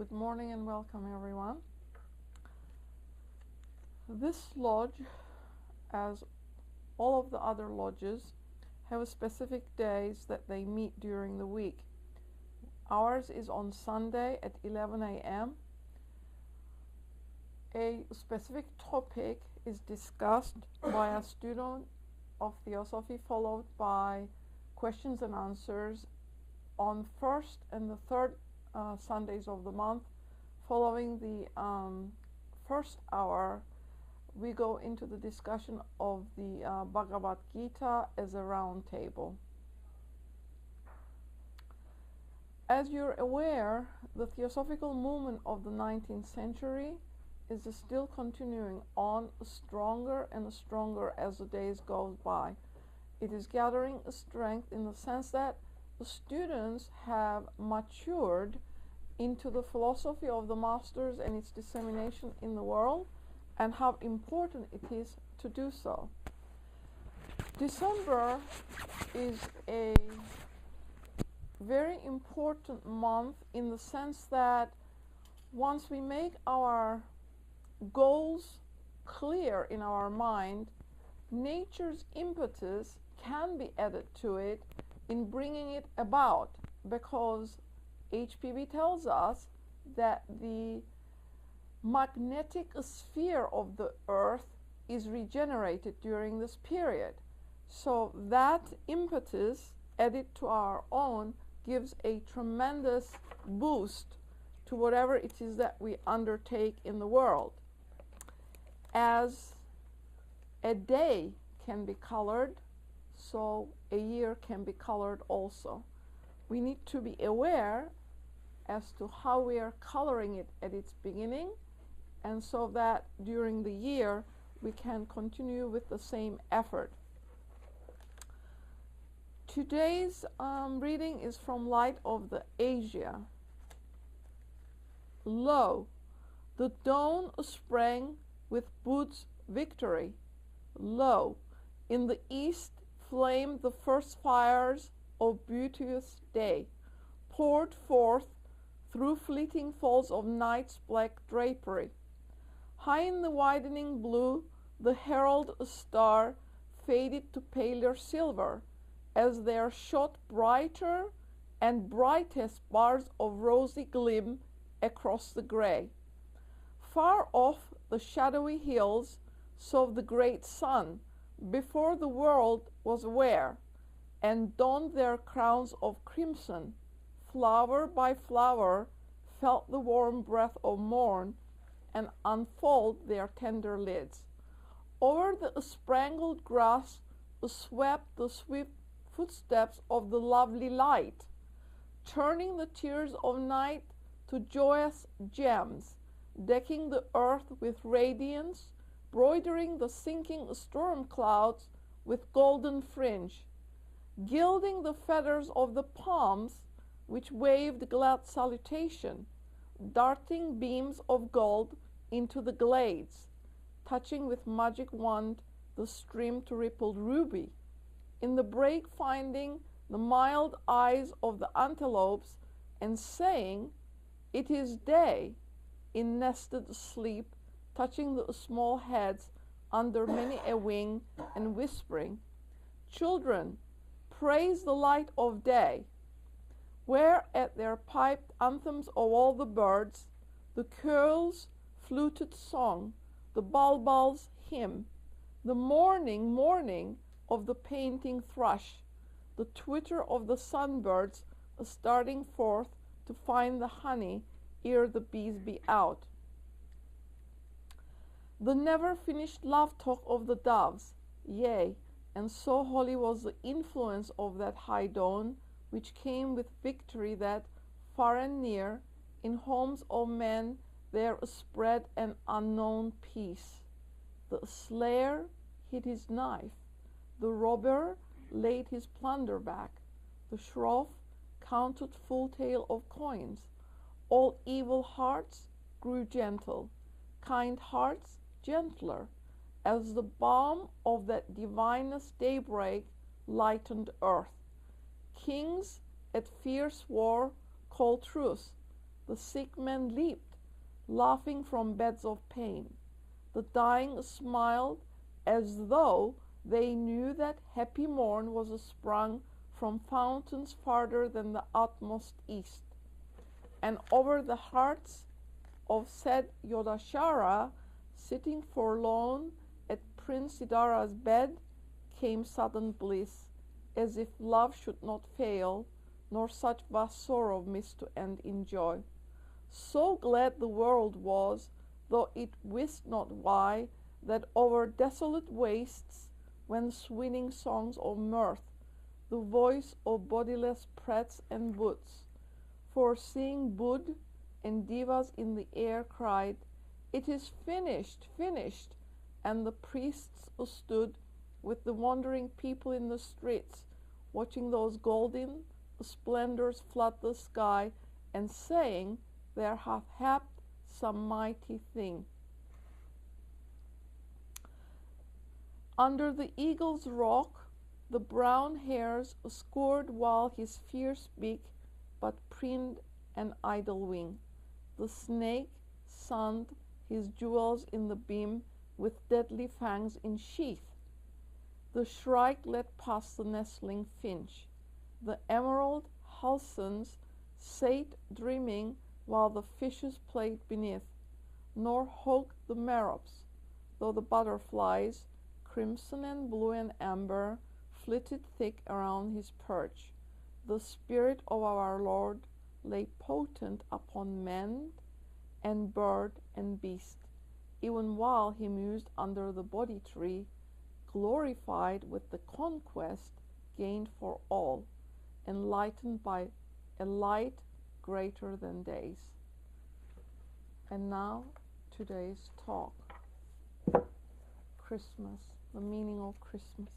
Good morning and welcome everyone. This lodge, as all of the other lodges, have specific days that they meet during the week. Ours is on Sunday at 11 a.m. A specific topic is discussed by a student of Theosophy, followed by questions and answers on first and the third Sundays of the month. Following the first hour, we go into the discussion of the Bhagavad Gita as a round table. As you're aware, the Theosophical movement of the 19th century is still continuing on stronger and stronger as the days go by. It is gathering strength in the sense that the students have matured into the philosophy of the masters and its dissemination in the world, and how important it is to do so. December is a very important month in the sense that once we make our goals clear in our mind, nature's impetus can be added to it in bringing it about, because HPB tells us that the magnetic sphere of the earth is regenerated during this period. So that impetus added to our own gives a tremendous boost to whatever it is that we undertake in the world. As a day can be colored, so a year can be colored also. We need to be aware as to how we are coloring it at its beginning, and so that during the year we can continue with the same effort. Today's reading is from Light of the Asia. Lo, the dawn sprang with Buddha's victory. Lo, in the east flamed the first fires of beauteous day, poured forth through fleeting folds of night's black drapery. High in the widening blue, the herald star faded to paler silver, as there shot brighter and brightest bars of rosy gleam across the gray. Far off the shadowy hills saw the great sun before the world was aware, and donned their crowns of crimson. Flower by flower felt the warm breath of morn, and unfold their tender lids. Over the sprangled grass swept the swift footsteps of the lovely light, turning the tears of night to joyous gems, decking the earth with radiance, broidering the sinking storm clouds with golden fringe, gilding the feathers of the palms which waved glad salutation, darting beams of gold into the glades, touching with magic wand the stream to rippled ruby, in the break finding the mild eyes of the antelopes, and saying, "It is day," in nested sleep, touching the small heads under many a wing, and whispering, "Children, praise the light of day," where at their piped anthems of all the birds, the curlew's fluted song, the bulbul's hymn, the morning of the painting thrush, the twitter of the sunbirds starting forth to find the honey ere the bees be out, the never-finished love-talk of the doves, yea, and so holy was the influence of that high dawn, which came with victory, that far and near, in homes of men, there spread an unknown peace. The slayer hid his knife, the robber laid his plunder back, the shroff counted full tale of coins. All evil hearts grew gentle, kind hearts gentler, as the balm of that divinest daybreak lightened earth. Kings at fierce war called truce, The sick men leaped, laughing from beds of pain. The dying smiled as though they knew that happy morn was sprung from fountains farther than the utmost east. And over the hearts of said Yodashara, sitting forlorn at Prince Sidara's bed, came sudden bliss, as if love should not fail, nor such vast sorrow miss to end in joy. So glad the world was, though it wist not why, that over desolate wastes went swinging songs of mirth, the voice of bodiless prats and boots. For seeing Bud and divas in the air cried, "It is finished, finished!" And the priests stood with the wondering people in the streets, watching those golden splendors flood the sky, and saying, "There hath happened some mighty thing." Under the eagle's rock, the brown hares scored, while his fierce beak but preened an idle wing. The snake sunned his jewels in the beam, with deadly fangs in sheath. The shrike let pass the nestling finch. The emerald halcyons sate dreaming, while the fishes played beneath. Nor honked the merops, though the butterflies, crimson and blue and amber, flitted thick around his perch. The spirit of our Lord lay potent upon man and bird and beast, even while he mused under the Bodhi tree, glorified with the conquest gained for all, enlightened by a light greater than days. And now today's talk. Christmas, the meaning of Christmas.